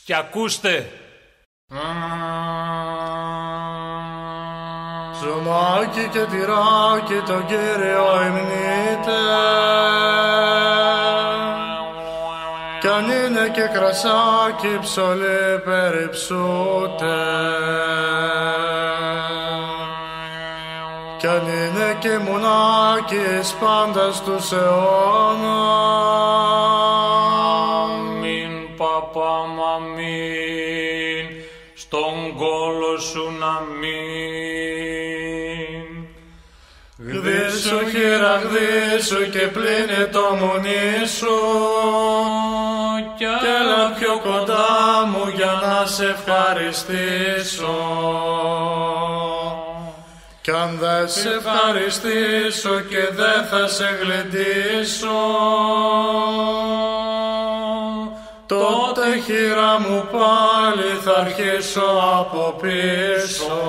Και ακούστε. Ψωμάκι και τυράκι τον Κύριο υμνείτε, κι αν είναι και κρασάκι ψωλή περιψούτε, κι αν είναι και μουνάκι πάντα στους αιώνας. Παπαμαμήν, στον κόλο σου να μην. Γδίσου χείρα γδίσου και πλύνε το μουνί σου, κι έλα πιο κοντά μου για να σε ευχαριστήσω. Κι αν δεν σε ευχαριστήσω και δεν θα σε γλεντήσω, τότε χείρα μου πάλι θα αρχίσω από πίσω.